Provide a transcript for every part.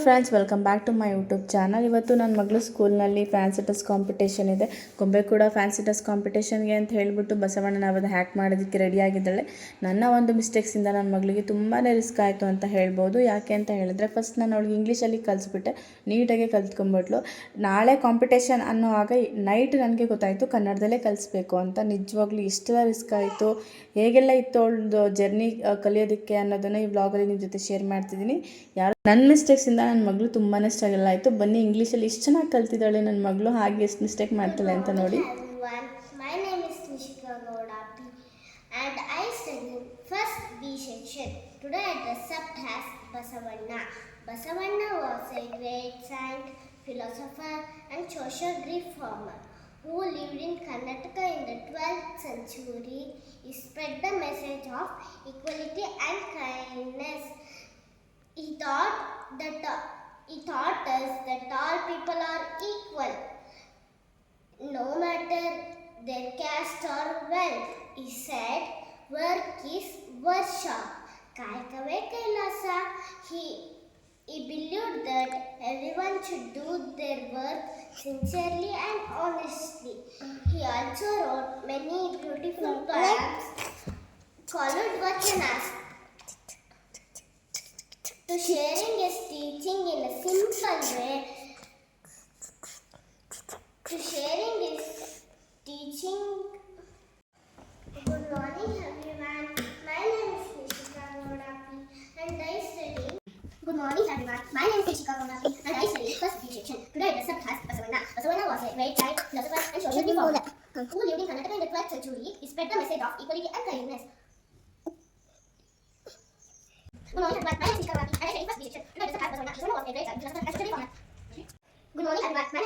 Friends, welcome back to my YouTube channel. ಇವತ್ತು ನನ್ನ ಮಗಳು ಸ್ಕೂಲ್ನಲ್ಲಿ ಫ್ಯಾನ್ಸಿ ಡ್ರೆಸ್ ಕಾಂಪಿಟೇಷನ್ ಇದೆ. ಗೊಂಬೆ ಕೂಡ ಫ್ಯಾನ್ಸಿ ಡ್ರೆಸ್ ಕಾಂಪಿಟೇಷನ್ಗೆ ಅಂತ ಹೇಳಿಬಿಟ್ಟು ಬಸವಣ್ಣನ ಅವತ್ತು ಹ್ಯಾಕ್ ಮಾಡೋದಕ್ಕೆ ರೆಡಿಯಾಗಿದ್ದಾಳೆ. ನನ್ನ ಒಂದು ಮಿಸ್ಟೇಕ್ಸಿಂದ ನನ್ನ ಮಗಳಿಗೆ ತುಂಬಾ ರಿಸ್ಕ್ ಆಯಿತು ಅಂತ ಹೇಳ್ಬೋದು. ಯಾಕೆ ಅಂತ ಹೇಳಿದ್ರೆ, ಫಸ್ಟ್ ನಾನು ಅವಳಿಗೆ ಇಂಗ್ಲೀಷಲ್ಲಿ ಕಲಿಸ್ಬಿಟ್ಟೆ, ನೀಟಾಗಿ ಕಲ್ತ್ಕೊಂಡ್ಬಿಟ್ಲು. ನಾಳೆ ಕಾಂಪಿಟೇಷನ್ ಅನ್ನೋವಾಗ ನೈಟ್ ನನಗೆ ಗೊತ್ತಾಯಿತು ಕನ್ನಡದಲ್ಲೇ ಕಲಿಸ್ಬೇಕು ಅಂತ. ನಿಜವಾಗ್ಲೂ ಇಷ್ಟೆಲ್ಲ ರಿಸ್ಕ್ ಆಯಿತು, ಹೇಗೆಲ್ಲ ಇತ್ತು ಅವಳದು ಜರ್ನಿ ಕಲಿಯೋದಕ್ಕೆ ಅನ್ನೋದನ್ನು ಈ ವ್ಲಾಗಲ್ಲಿ ನಿಮ್ಮ ಜೊತೆ ಶೇರ್ ಮಾಡ್ತಿದ್ದೀನಿ. ನನ್ನ ಮಿಸ್ಟೇಕ್ಸಿಂದ ನನ್ನ ಮಗಳು ತುಂಬಾ ಸ್ಟ್ರಗಲ್ ಆಯಿತು. ಬನ್ನಿ, ಇಂಗ್ಲೀಷಲ್ಲಿ ಇಷ್ಟು ಚೆನ್ನಾಗಿ ಕಲ್ತಿದ್ದಾಳೆ ನನ್ನ ಮಗಳು, ಹಾಗೆ ಎಷ್ಟು ಮಿಸ್ಟೇಕ್ ಮಾಡ್ತಾಳೆ ಅಂತ ನೋಡಿ. My name is Nishika Gowda and I study first B section. Today I dress up as Basavanna. Basavanna was a great saint, philosopher and social reformer who lived in Karnataka in the 12th century. He spread the message of equality and kindness. He taught us that all people are equal, no matter their caste or wealth. He said, work is worship. Kaikave Kailasa. He believed that everyone should do their work sincerely and honestly. He also wrote many beautiful poems called Vachanas. To sharing his teaching in a simple way. Good morning everyone. My name is Nishika Gowda and I study. Good morning everyone. My name is Nishika Gowda and I study first B section. Today I dress up as Basavanna. Basavanna was a great saint, philosopher and social reformer who lived in Karnataka in the 12th century. He spread the message of equality and kindness. Good morning everyone. My name is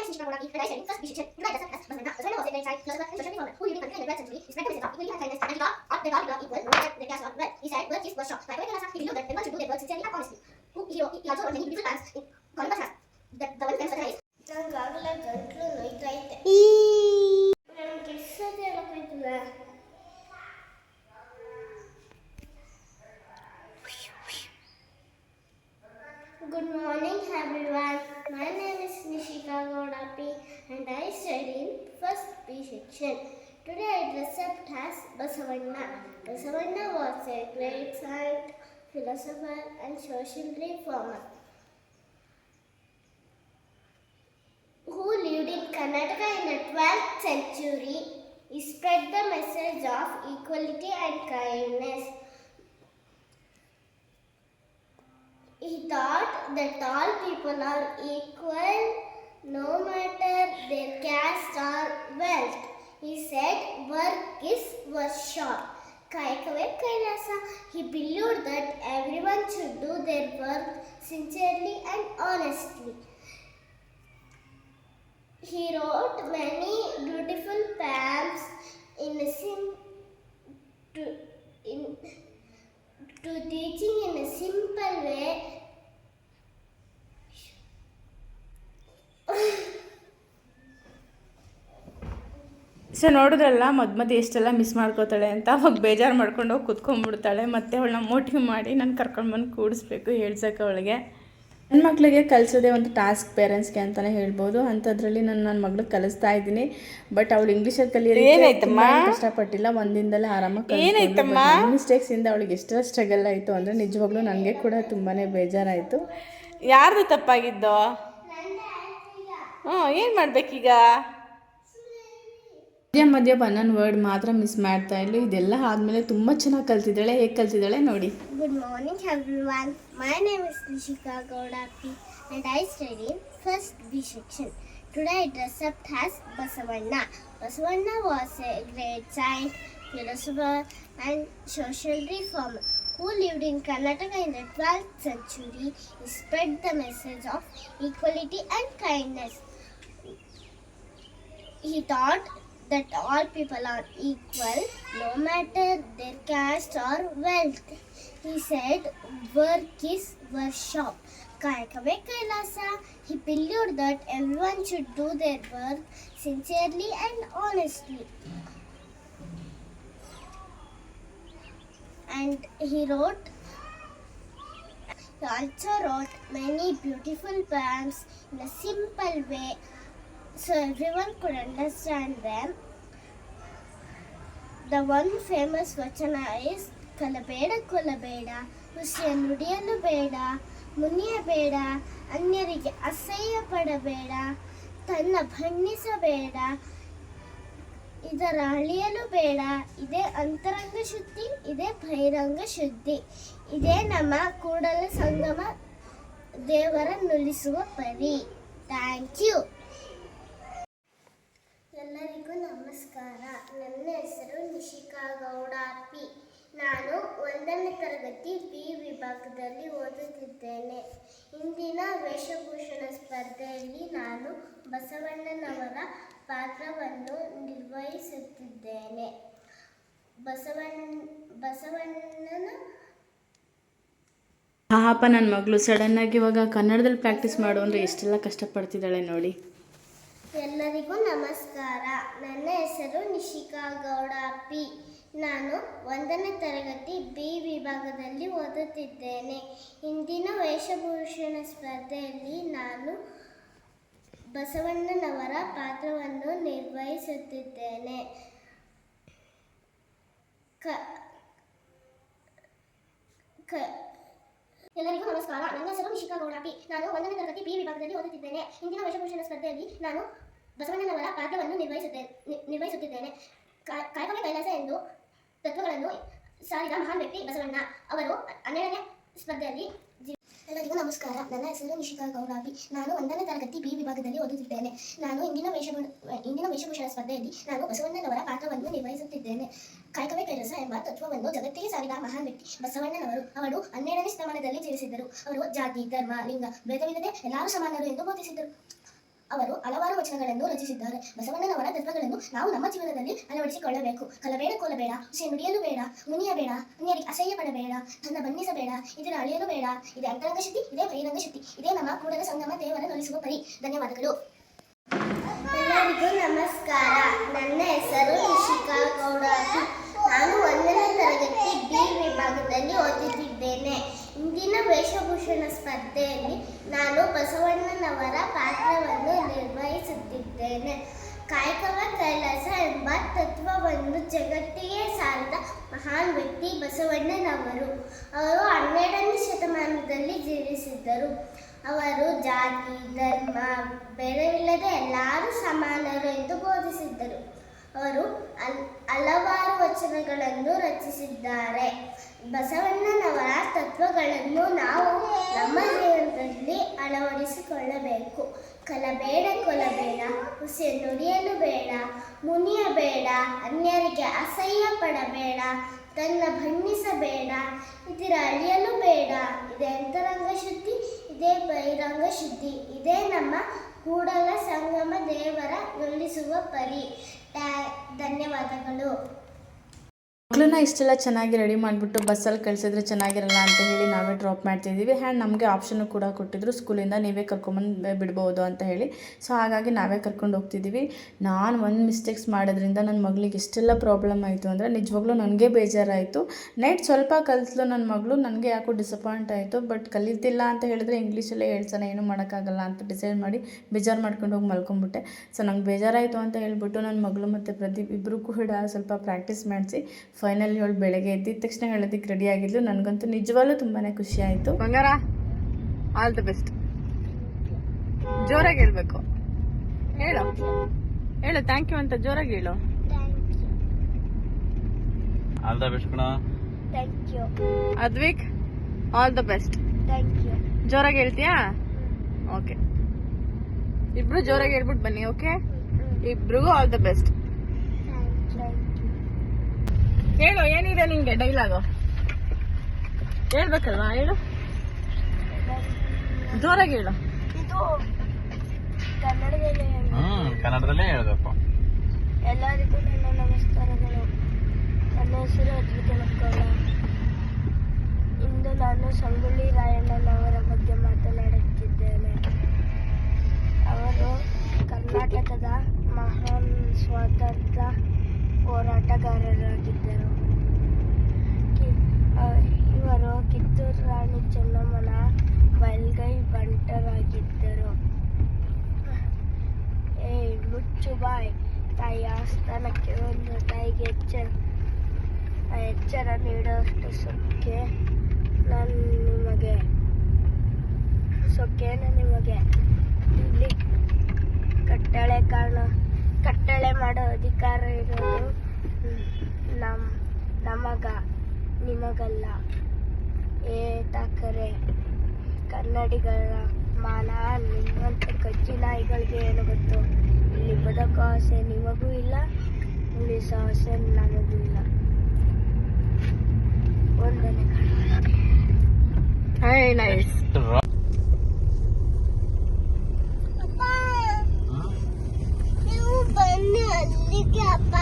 Nishika Gowda and I study first B section. Today I dress up as Basavanna. Basavanna was a great saint, philosopher and social reformer. Good morning everyone. My name is Nishika Gowda and I study first B section. Today I dress up as Basavanna. Basavanna was a great saint, philosopher and social reformer who lived in Karnataka in the 12th century. He spread the message of equality and kindness, and he taught that all people are equal, no matter their caste or wealth. He said, work is worship. He believed that everyone should do their work sincerely and honestly. He also wrote many beautiful poems in called Vachanas. The one famous Vachana is ನಂಗಾಗಲೇ ಗಂಟ್ಲು ನೋಯ್ತೈತೆ. ನಾನು ಕಿಸ್ಸೋದೇ ಹೇಳಕ್ಕಾಯ್ತಲ್ಲ. Good morning everyone. My name is Nishika Gowda and I study in first B section. Today I dress up as Basavanna. Basavanna was a great saint, philosopher and social reformer who lived in Karnataka in the 12th century. He spread the message of equality and kindness. He taught that all people are equal, no matter their caste or wealth. He said, work is worship. Kaikave Kailasa. He believed that everyone should do their work sincerely and honestly. He wrote many beautiful poems to teaching in a simple way. So ನೋಡಿದ್ರಲ್ಲ, ಮಧ್ಯೆ ಎಷ್ಟೆಲ್ಲ miss ಮಾಡ್ಕೋತಾಳೆ ಅಂತ. ಅವಾಗ ಬೇಜಾರು ಮಾಡ್ಕೊಂಡು ಹೋಗಿ ಕುತ್ಕೊಂಡ್ಬಿಡ್ತಾಳೆ. ಮತ್ತು ಅವಳನ್ನ ಮೋಟಿವ್ ಮಾಡಿ ನಾನು ಕರ್ಕೊಂಡ್ಬಂದು ಕೂಡಿಸ್ಬೇಕು, ಹೇಳ್ಸೋಕೆ ಅವಳಿಗೆ. ನನ್ನ ಮಕ್ಕಳಿಗೆ ಕಲಿಸೋದೇ ಒಂದು ಟಾಸ್ಕ್ ಪೇರೆಂಟ್ಸ್ಗೆ ಅಂತಲೇ ಹೇಳ್ಬೋದು. ಅಂಥದ್ರಲ್ಲಿ ನನ್ನ ಮಗಳಿಗೆ ಕಲಿಸ್ತಾ ಇದ್ದೀನಿ. ಬಟ್ ಅವಳು ಇಂಗ್ಲೀಷಲ್ಲಿ ಕಲಿಯೋದಕ್ಕೆ ಕಷ್ಟಪಟ್ಟಿಲ್ಲ, ಒಂದಿನದಲ್ಲೇ ಆರಾಮಾಗಿ ಕಲಿಸ್ಕೊಂಡು. ನನ್ನ ಮಿಸ್ಟೇಕ್ಸಿಂದ ಅವಳಿಗೆ ಎಷ್ಟೆಲ್ಲ ಸ್ಟ್ರಗಲ್ ಆಯಿತು ಅಂದರೆ ನಿಜವಾಗ್ಲೂ ನನಗೆ ಕೂಡ ತುಂಬಾ ಬೇಜಾರಾಯಿತು. ಯಾರ್ದು ತಪ್ಪಾಗಿದ್ದು? ಏನು ಮಾಡಬೇಕೀಗ? ಮಧ್ಯ ಒಂದೊಂದು ವರ್ಡ್ ಮಾತ್ರ ಮಿಸ್ ಮಾಡ್ತಾ ಇದ್ಲು. ಇದೆಲ್ಲ ಆದಮೇಲೆ ತುಂಬ ಚೆನ್ನಾಗಿ ಕಲ್ತಿದ್ದಾಳೆ. ಹೇಗೆ ಕಲ್ತಿದ್ದಾಳೆ ನೋಡಿ. Good morning everyone. My name is Nishika Gowda and I study first B section. Today I dress up as Basavanna. Basavanna was a great saint, philosopher and social reformer who lived in Karnataka in the 12th century. He spread the message of equality and kindness. He taught that all people are equal, no matter their caste or wealth. He said, work is worship. Kaikave Kailasa. He believed that everyone should do their work sincerely and honestly. And he wrote He also wrote many beautiful poems in a simple way so everyone could understand them. The one famous vachana is Kalabeda Kolabeda, ಹುಸಿಯ ನುಡಿಯಲು ಬೇಡ, ಮುನಿಯಬೇಡ, ಅನ್ಯರಿಗೆ ಅಸಹ್ಯ ಪಡಬೇಡ, ತನ್ನ ಬಣ್ಣಿಸಬೇಡ, ಇದರ ಅಳಿಯಲು ಬೇಡ. ಇದೇ ಅಂತರಂಗ ಶುದ್ಧಿ, ಇದೇ ಬಹಿರಂಗ ಶುದ್ಧಿ, ಇದೇ ನಮ್ಮ ಕೂಡಲ ಸಂಗಮ ದೇವರ ನುಲಿಸುವ ಪರಿ. Thank you. ಎಲ್ಲರಿಗೂ ನಮಸ್ಕಾರ. ನನ್ನ ಹೆಸರು ನಿಶಿಕಾ ಗೌಡ ಪಿ. ನಾನು 1ನೇ ತರಗತಿ ಬಿ ವಿಭಾಗದಲ್ಲಿ ಓದುತ್ತಿದ್ದೇನೆ. ಇಂದಿನ ವೇಷಭೂಷಣ ಸ್ಪರ್ಧೆಯಲ್ಲಿ ನಾನು ಬಸವಣ್ಣನವರ ಪಾತ್ರವನ್ನು ನಿರ್ವಹಿಸುತ್ತಿದ್ದೇನೆ. ಬಸವಣ್ಣನ ಪಾಪ ನನ್ನ ಮಗಳು ಸಡನ್ನಾಗಿ ಇವಾಗ ಕನ್ನಡದಲ್ಲಿ ಪ್ರಾಕ್ಟೀಸ್ ಮಾಡು ಅಂದರೆ ಎಷ್ಟೆಲ್ಲ ಕಷ್ಟಪಡ್ತಿದ್ದಾಳೆ ನೋಡಿ. ಎಲ್ಲರಿಗೂ ನಮಸ್ಕಾರ. ನನ್ನ ಹೆಸರು ನಿಶಿಕಾ ಗೌಡ ಪಿ. ನಾನು 1ನೇ ತರಗತಿ ಬಿ ವಿಭಾಗದಲ್ಲಿ ಓದುತ್ತಿದ್ದೇನೆ. ಇಂದಿನ ವೇಷಭೂಷಣ ಸ್ಪರ್ಧೆಯಲ್ಲಿ ನಾನು ಬಸವಣ್ಣನವರ ಪಾತ್ರವನ್ನು ನಿರ್ವಹಿಸುತ್ತಿದ್ದೇನೆ. ಎಲ್ಲರಿಗೂ ನಮಸ್ಕಾರ. ನನ್ನ ಹೆಸರು ನಿಶಿಕಾ ಗೌಡ ಪಿ. ನಾನು 1ನೇ ತರಗತಿ ಬಿ ವಿಭಾಗದಲ್ಲಿ ಓದುತ್ತಿದ್ದೇನೆ. ಇಂದಿನ ವೇಷಭೂಷಣ ಸ್ಪರ್ಧೆಯಲ್ಲಿ ನಾನು ಬಸವಣ್ಣನವರ ಪಾತ್ರವನ್ನು ನಿರ್ವಹಿಸುತ್ತಿದ್ದೇನೆ. ಕಾಯಕವೇ ಕೈಲಾಸ ಎಂದು ತತ್ವಗಳನ್ನು ಸಾರಿದ ಮಹಾನ್ ವ್ಯಕ್ತಿ ಬಸವಣ್ಣ. ಅವರು 12ನೇ ಸ್ಪರ್ಧೆಯಲ್ಲಿ. ಎಲ್ಲರಿಗೂ ನಮಸ್ಕಾರ. ನನ್ನ ಹೆಸರು ನಿಶಿಕಾ ಗೌಡ ಪಿ. ನಾನು 1ನೇ ತರಗತಿ ಬಿ ವಿಭಾಗದಲ್ಲಿ ಓದುತ್ತಿದ್ದೇನೆ. ನಾನು ಇಂದಿನ ವೇಷಭೂಷಣ ಸ್ಪರ್ಧೆಯಲ್ಲಿ ನಾನು ಬಸವಣ್ಣನವರ ಪಾತ್ರವನ್ನು ನಿರ್ವಹಿಸುತ್ತಿದ್ದೇನೆ. ಕಾಯಕವೇ ಕೈಲಾಸ ಎಂಬ ತತ್ವವನ್ನು ಜಗತ್ತಿಗೆ ಸಾರಿದ ಮಹಾನ್ ವ್ಯಕ್ತಿ ಬಸವಣ್ಣನವರು. ಅವರು 12ನೇ ಶತಮಾನದಲ್ಲಿ ಜೀವಿಸಿದ್ದರು. ಅವರು ಜಾತಿ, ಧರ್ಮ, ಲಿಂಗ ಭೇದವಿಲ್ಲದೆ ಎಲ್ಲರೂ ಸಮಾನರು ಎಂದು ಬೋಧಿಸಿದ್ದರು. ಅವರು ಹಲವಾರು ವಚನಗಳನ್ನು ರಚಿಸಿದ್ದಾರೆ. ಬಸವಣ್ಣನವರ ತತ್ವಗಳನ್ನು ನಾವು ನಮ್ಮ ಜೀವನದಲ್ಲಿ ಅಳವಡಿಸಿಕೊಳ್ಳಬೇಕು. ಕಲಬೇಡ ಕೋಲಬೇಡ, ಹುಸಿಯ ನುಡಿಯಲು ಬೇಡ, ಮುನಿಯಬೇಡ, ಅನ್ಯರಿಗೆ ಅಸಹ್ಯ ಪಡಬೇಡ, ತನ್ನ ಬಣ್ಣಿಸಬೇಡ, ಇದರ ಅಳಿಯಲು ಬೇಡ. ಇದೇ ಅಂತರಂಗ ಶುದ್ಧಿ, ಇದೇ ಬಹಿರಂಗ ಶುದ್ಧಿ, ಇದೇ ನಮ್ಮ ಕೂಡಲ ಸಂಗಮ ದೇವರ ನೊಲಿಸುವ ಪರಿ. ಧನ್ಯವಾದಗಳು. ಎಲ್ಲರಿಗೂ ನಮಸ್ಕಾರ. ನನ್ನ ಹೆಸರು ನಿಶಿಕಾ ಗೌಡ. ನಾನು 1ನೇ ತರಗತಿ ಬಿ ವಿಭಾಗದಲ್ಲಿ ಓದುತ್ತಿದ್ದೇನೆ. ಇಂದಿನ ವೇಷಭೂಷಣ ಸ್ಪರ್ಧೆಯಲ್ಲಿ ನಾನು ಬಸವಣ್ಣನವರ ಪಾತ್ರವನ್ನು ನಿರ್ವಹಿಸುತ್ತಿದ್ದೇನೆ. ಕಾಯಕವೇ ಕೈಲಾಸ ಎಂಬ ತತ್ವವನ್ನು ಜಗತ್ತಿಗೆ ಸಾರಿದ ಮಹಾನ್ ವ್ಯಕ್ತಿ ಬಸವಣ್ಣನವರು. ಅವರು 12ನೇ ಶತಮಾನದಲ್ಲಿ ಜೀವಿಸಿದ್ದರು. ಅವರು ಜಾತಿ, ಧರ್ಮ ಭೇದವಿಲ್ಲದೆ ಎಲ್ಲರೂ ಸಮಾನರು ಎಂದು ಬೋಧಿಸಿದ್ದರು. ಅವರು ಹಲವಾರು ವಚನಗಳನ್ನು ರಚಿಸಿದ್ದಾರೆ. ಬಸವಣ್ಣನವರ ತತ್ವಗಳನ್ನು ನಾವು ನಮ್ಮ ಜೀವನದಲ್ಲಿ ಅಳವಡಿಸಿಕೊಳ್ಳಬೇಕು. ಕಲಬೇಡ ಕೊಲಬೇಡ, ಹುಸಿಯ ನುಡಿಯಲು ಬೇಡ, ಮುನಿಯಬೇಡ, ಅನ್ಯರಿಗೆ ಅಸಹ್ಯ ಪಡಬೇಡ, ತನ್ನ ಬಣ್ಣಿಸಬೇಡ, ಇದರ ಅಳಿಯಲು ಬೇಡ. ಇದೇ ಅಂತರಂಗ ಶುದ್ಧಿ, ಇದೇ ಬಹಿರಂಗ ಶುದ್ಧಿ, ಇದೇ ನಮ್ಮ ಕೂಡಲ ಸಂಗಮ ದೇವರ ನೊಲಿಸುವ ಪರಿ. ಧನ್ಯವಾದಗಳು. ಮಕ್ಕಳನ್ನ ಇಷ್ಟೆಲ್ಲ ಚೆನ್ನಾಗಿ ರೆಡಿ ಮಾಡಿಬಿಟ್ಟು ಬಸ್ಸಲ್ಲಿ ಕಳಿಸಿದ್ರೆ ಚೆನ್ನಾಗಿರಲ್ಲ ಅಂತ ಹೇಳಿ ನಾವೇ ಡ್ರಾಪ್ ಮಾಡ್ತಿದ್ದೀವಿ. ಆ್ಯಂಡ್ ನಮಗೆ ಆಪ್ಷನ್ನು ಕೂಡ ಕೊಟ್ಟಿದ್ರು, ಸ್ಕೂಲಿಂದ ನೀವೇ ಕರ್ಕೊಂಬಂದು ಬಿಡ್ಬೋದು ಅಂತ ಹೇಳಿ. ಸೊ ಹಾಗಾಗಿ ನಾವೇ ಕರ್ಕೊಂಡು ಹೋಗ್ತಿದ್ದೀವಿ. ನಾನು ಒಂದು ಮಿಸ್ಟೇಕ್ಸ್ ಮಾಡೋದ್ರಿಂದ ನನ್ನ ಮಗಳಿಗೆ ಎಷ್ಟೆಲ್ಲ ಪ್ರಾಬ್ಲಮ್ ಆಯಿತು ಅಂದರೆ ನಿಜವಾಗ್ಲೂ ನನಗೆ ಬೇಜಾರಾಯಿತು. ನೈಟ್ ಸ್ವಲ್ಪ ಕಲಿತ್ಲು ನನ್ನ ಮಗಳು, ನನಗೆ ಯಾಕೋ ಡಿಸಪಾಯಿಂಟ್ ಆಯಿತು. ಬಟ್ ಕಲಿತಿಲ್ಲ ಅಂತ ಹೇಳಿದ್ರೆ ಇಂಗ್ಲೀಷಲ್ಲೇ ಹೇಳ್ತಾನೆ, ಏನೂ ಮಾಡೋಕ್ಕಾಗಲ್ಲ ಅಂತ ಡಿಸೈಡ್ ಮಾಡಿ ಬೇಜಾರು ಮಾಡ್ಕೊಂಡು ಹೋಗಿ ಮಲ್ಕೊಂಬಿಟ್ಟೆ. ಸೊ ನಂಗೆ ಬೇಜಾರಾಯಿತು ಅಂತ ಹೇಳ್ಬಿಟ್ಟು ನನ್ನ ಮಗಳು ಮತ್ತು ಪ್ರದೀಪ್ ಇಬ್ಬರು ಕೂಡ ಸ್ವಲ್ಪ ಪ್ರಾಕ್ಟೀಸ್ ಮಾಡಿಸಿ ಫೈನಲ್ ಇವಳು ಬೆಳಗ್ಗೆ ಎದ್ದಿದ ತಕ್ಷಣ ಹೇಳೋದಕ್ಕೆ ರೆಡಿ ಆಗಿದ್ಲು. ನನಗಂತೂ ನಿಜವಾಗ್ಲೂ ತುಂಬಾ ಖುಷಿ ಆಯಿತು. ಬಂಗಾರ, ಆಲ್ ದ ಬೆಸ್ಟ್. ಜೋರಾಗಿ ಹೇಳ್ಬೇಕು. ಹೇಳು ಹೇಳು ಥ್ಯಾಂಕ್ ಯು ಅಂತ ಜೋರಾಗಿ ಹೇಳು. ಆಲ್ ದ ಬೆಸ್ಟ್ ಕಣ. Thank you. Advik, all the best. Thank you. ಜೋರಾಗಿ ಹೇಳ್ತೀಯಾ? ಓಕೆ, ಇಬ್ರು ಜೋರಾಗಿ ಹೇಳ್ಬಿಟ್ಟು ಬನ್ನಿ. ಓಕೆ, ಇಬ್ರಿಗೂ ಆಲ್ ದ ಬೆಸ್ಟ್. ಹೇಳು, ಏನಿದೆ ನಿಂಗೆ ಡೈಲಾಗು ಹೇಳ್ಬೇಕಲ್ವಾ? ಹೇಳು, ಜೋರಾಗಿ ಹೇಳು. ಇದು ಕನ್ನಡದಲ್ಲಿ. ಕನ್ನಡದಲ್ಲೇ ಹೇಳ್ಬೇಕು. ಎಲ್ಲರಿಗೂ ನನ್ನ ನಮಸ್ಕಾರಗಳು. ನನ್ನ ಹೆಸರು ಅದ್ವಿಕ. ಇಂದು ನಾನು ಸಂಗೊಳ್ಳಿ ರಾಯಣ್ಣನವರ ಬಗ್ಗೆ ಮಾತನಾಡುತ್ತಿದ್ದೇನೆ. ಅವರು ಕರ್ನಾಟಕದ ಮಹಾನ್ ಸ್ವಾತಂತ್ರ್ಯ ಹೋರಾಟಗಾರರಾಗಿದ್ದರು. ಇವರು ಕಿತ್ತೂರು ರಾಣಿ ಚೆನ್ನಮ್ಮನ ಬಲ್ಗೈ ಬಂಟರಾಗಿದ್ದರು. ಏಯ್ ಮುಚ್ಚು ಬಾಯ್, ತಾಯಿ ಆಸ್ಥಾನಕ್ಕೆ ಒಂದು ತಾಯಿಗೆ ಎಚ್ಚರ ನೀಡುವಷ್ಟು ಸೊಕ್ಕೇನ ನಿಮಗೆ ಇಲ್ಲಿ ಕಟ್ಟಳೆ ಮಾಡೋ ಅಧಿಕಾರ ಇರೋದು ನಿಮಗಲ್ಲ. ತಾಕರೆ ಕನ್ನಡಿಗರ ಮಾನ ನಿಮ್ಮಂತ ಕಚ್ಚಿ ನಾಯಿಗಳಿಗೆ ಏನು ಗೊತ್ತು? ಇಲ್ಲಿ ಬದುಕೋ ಆಸೆ ನಿಮಗೂ ಇಲ್ಲ, ಉಳಿಸೋ ಆಸೆ ನಮಗೂ ಇಲ್ಲ. ಒಂದನೇ ನೈಸ್. ನೀವು ಬನ್ನಿ ಅಲ್ಲಿಗೆ ಅಪ್ಪ,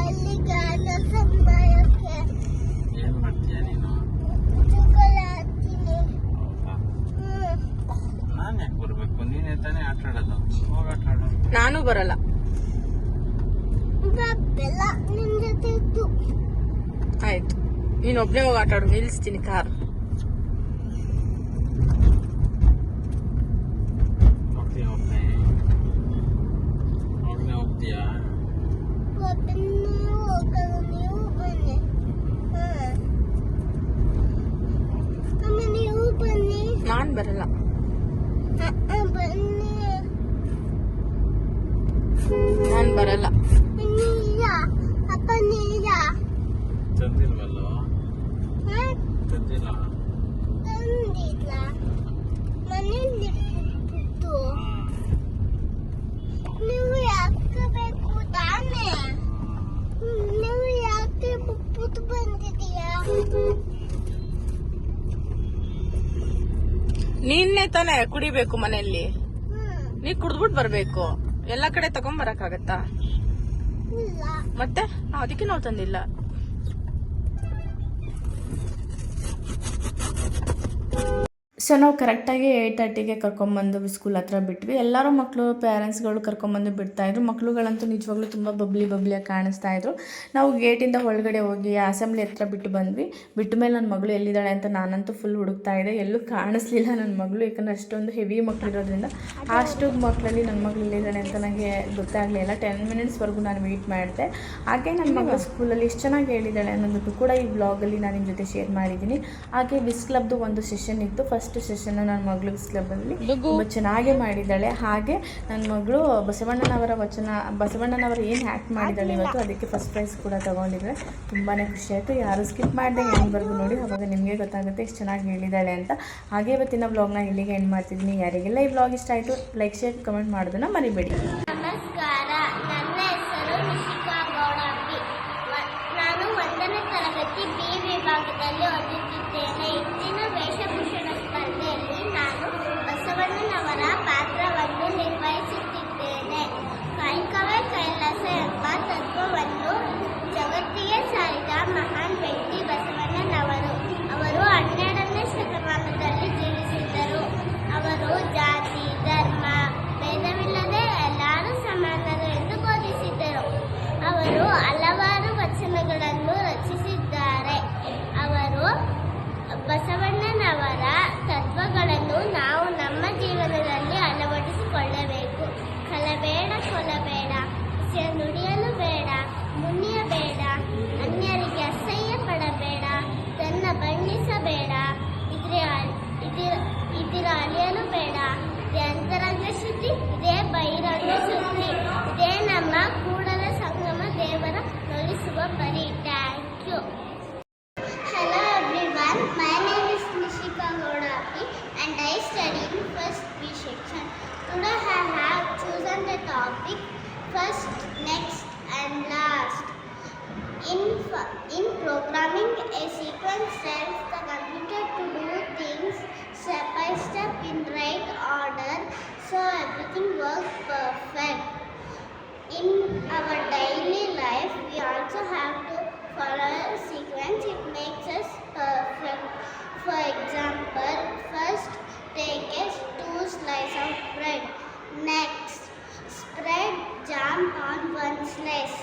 ಅಲ್ಲಿ ಗಾನ ಸಮಯಕ್ಕೆ ಏನ್ ಮಾಡ್ತೀಯ ನೀನು? ಚುಕ್ಕಲಾಗ್ತೀನಿ. ನಾನ್ ಯಾಕೆ ಬರ್ಬೇಕು? ನೀನೇ ತಾನೇ ಆಟ ಆಡೋದು, ಹೋಗಿ ಆಟ ಆಡೋ. ನಾನು ಬರಲ್ಲ. ಬೆಲ್ಲ ನಿಮ್ ಜೊತೆ ಇತ್ತು. ಆಯ್ತು, ನೀನ್ ಒಬ್ನೇ ಹೋಗಿ ಆಟ ಆಡು. ನಿಲ್ಲಿಸ್ತೀನಿ ಕಾರ್. ಹೋಗ್ತೀಯಾ? ನೀವು ಬನ್ನಿ. ಅಮ್ಮ ನೀವು ಬನ್ನಿ. ನಾನ್ ಬರಲ್ಲ. ಬನ್ನಿ. ನಾನ್ ಬರಲ್ಲ. ನೀರ ಅಪ್ಪ, ನೀರ ತಂದಿಲ್ವಲ್ಲೋ? ತಂದಿಲ್ಲ. ತಂದಿಲ್ಲ, ಮನೆಯಲ್ಲಿ ಬಿಟ್ಟು. ನೀವು ಯಾಕೆ ಬೇಕು ತಾನೇ? ನೀವು ಯಾಕೆ ಬಿಟ್ಟು ಬಂದಿದೀಯಾ? ನೀನ್ನೇ ತಾನೇ ಕುಡಿಬೇಕು ಮನೆಯಲ್ಲಿ. ನೀ ಕುಡ್ದ್ಬಿಟ್ಟು ಬರ್ಬೇಕು. ಎಲ್ಲಾ ಕಡೆ ತಗೊಂಬರಕ್ಕಾಗತ್ತಾ? ಇಲ್ಲ. ಮತ್ತೆ ಅದಕ್ಕೆ ನಾವು ತಂದಿಲ್ಲ. ಸೊ ನಾವು ಕರೆಕ್ಟಾಗಿ 8:30ಗೆ ಕರ್ಕೊಂಬಂದು ಸ್ಕೂಲ್ ಹತ್ರ ಬಿಟ್ವಿ. ಎಲ್ಲರೂ ಮಕ್ಕಳು ಪೇರೆಂಟ್ಸ್ಗಳು ಕರ್ಕೊಂಬಂದು ಬಿಡ್ತಾಯಿದ್ರು. ಮಕ್ಕಳುಗಳಂತೂ ನಿಜವಾಗ್ಲೂ ತುಂಬ ಬಬ್ಲಿಯಾಗಿ ಕಾಣಿಸ್ತಾಯಿದ್ರು. ನಾವು ಗೇಟಿಂದ ಒಳಗಡೆ ಹೋಗಿ ಅಸೆಂಬ್ಲಿ ಹತ್ರ ಬಿಟ್ಟು ಬಂದ್ವಿ. ಬಿಟ್ಟ ಮೇಲೆ ನನ್ನ ಮಗಳು ಎಲ್ಲಿದ್ದಾಳೆ ಅಂತ ನಾನಂತೂ ಫುಲ್ ಹುಡುಕ್ತಾ ಇದ್ದೆ. ಎಲ್ಲೂ ಕಾಣಿಸ್ಲಿಲ್ಲ ನನ್ನ ಮಗಳು. ಯಾಕಂದರೆ ಅಷ್ಟೊಂದು ಹೆವಿ ಮಕ್ಕಳು ಇರೋದ್ರಿಂದ ಅಷ್ಟು ಮಕ್ಕಳಲ್ಲಿ ನನ್ನ ಮಗಳು ಎಲ್ಲಿದ್ದಾಳೆ ಅಂತ ನನಗೆ ಗೊತ್ತಾಗಲಿಲ್ಲ. 10 ಮಿನಿಟ್ಸ್ವರೆಗೂ ನಾನು ವೆಯ್ಟ್ ಮಾಡಿದೆ. ಹಾಗೆ ನನ್ನ ಮಗಳು ಸ್ಕೂಲಲ್ಲಿ ಎಷ್ಟು ಚೆನ್ನಾಗಿ ಹೇಳಿದ್ದಾಳೆ ಅನ್ನೋದನ್ನು ಕೂಡ ಈ ವ್ಲಾಗಲ್ಲಿ ನಾನು ನಿಮ್ಮ ಜೊತೆ ಶೇರ್ ಮಾಡಿದ್ದೀನಿ. ಹಾಗೆ ವಿಸ್ ಕ್ಲಬ್ದು ಒಂದು ಸೆಷನ್ ಇತ್ತು. ಫಸ್ಟ್ ಸೆಷನ್ ನನ್ನ ಮಗಳು ವಿಸ್ ಕ್ಲಬ್ಬಲ್ಲಿ ತುಂಬ ಚೆನ್ನಾಗಿ ಮಾಡಿದ್ದಾಳೆ. ಹಾಗೆ ನನ್ನ ಮಗಳು ಬಸವಣ್ಣನವರ ಏನು ಆ್ಯಕ್ಟ್ ಮಾಡಿದ್ದಾಳೆ ಇವತ್ತು, ಅದಕ್ಕೆ ಫಸ್ಟ್ ಪ್ರೈಸ್ ಕೂಡ ತೊಗೊಂಡಿದ್ದಾಳೆ. ತುಂಬಾ ಖುಷಿ ಆಯಿತು. ಯಾರು ಸ್ಕಿಪ್ ಮಾಡಿದೆ ಎಂಡ್ವರೆಗೂ ನೋಡಿ, ಆವಾಗ ನಿಮಗೆ ಗೊತ್ತಾಗುತ್ತೆ ಎಷ್ಟು ಚೆನ್ನಾಗಿ ಹೇಳಿದ್ದಾಳೆ ಅಂತ. ಹಾಗೆ ಇವತ್ತಿನ ವ್ಲಾಗ್ನ ಇಲ್ಲಿಗೆ ಎಂಡ್ ಮಾಡ್ತಿದ್ದೀನಿ. ಯಾರಿಗೆಲ್ಲ ಈ ವ್ಲಾಗ್ ಇಷ್ಟ ಆಯಿತು ಲೈಕ್, ಶೇರ್, ಕಮೆಂಟ್ ಮಾಡೋದನ್ನು ಮರಿಬೇಡಿ. ನಮಸ್ಕಾರ, ನನ್ನ ಹೆಸರು ನಿಶಿಕಾ ಗೌಡಾಪಿ. ನಾನು 1ನೇ ತರಗತಿ ಬಿ ವಿಭಾಗದಲ್ಲಿ ಓದುತ್ತಿದ್ದೇನೆ. ಇಂದಿನ ವೇಷಭೂಷಣ ಸ್ಪರ್ಧೆಯಲ್ಲಿ ನಾನು ಬಸವಣ್ಣನವರ ಪಾತ್ರವನ್ನು ನಿರ್ವಹಿಸುತ್ತಿದ್ದೇನೆ. ಕಾಯಕವೇ ಕೈಲಾಸ ಎಂಬ ತತ್ವವನ್ನು ಜಗತ್ತಿಗೆ ಸಾರಿದ ಮಹಾನ್ ವ್ಯಕ್ತಿ ಬಸವಣ್ಣನವರು. ಅವರು 12ನೇ ಶತಮಾನದಲ್ಲಿ ಜೀವಿಸಿದ್ದರು. ಅವರು ಜಾತಿ, ಧರ್ಮ ಭೇದವಿಲ್ಲದೆ ಎಲ್ಲರೂ ಸಮಾನರು ಎಂದು ಬೋಧಿಸಿದ್ದರು. ಅವರು ಹಲವಾರು ವಚನಗಳನ್ನು ರಚಿಸಿದ್ದಾರೆ. ಅವರು ಬಸವಣ್ಣನವರ ತತ್ವಗಳನ್ನು ನಾವು ನಮ್ಮ ಜೀವನದಲ್ಲಿ ಅಳವಡಿಸಿಕೊಳ್ಳಬೇಕು. ಕಲಬೇಡ, ಕೊಲಬೇಡ, ನುಡಿಯಲು ಬೇಡ, ಮುನಿಯಬೇಡ, ಅನ್ಯರಿಗೆ ಅಸಹ್ಯ ಪಡಬೇಡ, ತನ್ನ ಬಣ್ಣಿಸಬೇಡ, ಇದರ ಅಲಿಯಲು ಬೇಡ. ಇದೇ ಅಂತರಂಗ ಶುದ್ಧಿ, ಇದೇ ಬಹಿರಂಗ ಶುದ್ಧಿ, ಇದೇ ನಮ್ಮ ಕೂಡಲ ಸಂಗಮ ದೇವರ ನೊಲಿಸುವ ಪರಿ. Thank you. Hello everyone, my name is Nishika Godapi and I study in first B section. Today I have chosen the topic first, next and last. In programming, a sequence tells the computer to do things step by step in right order so everything works perfect. In our daily life, we also have to follow a sequence. It makes us perfect. For example, first take a 2 slices of bread. Next, spread jam on 1 slice.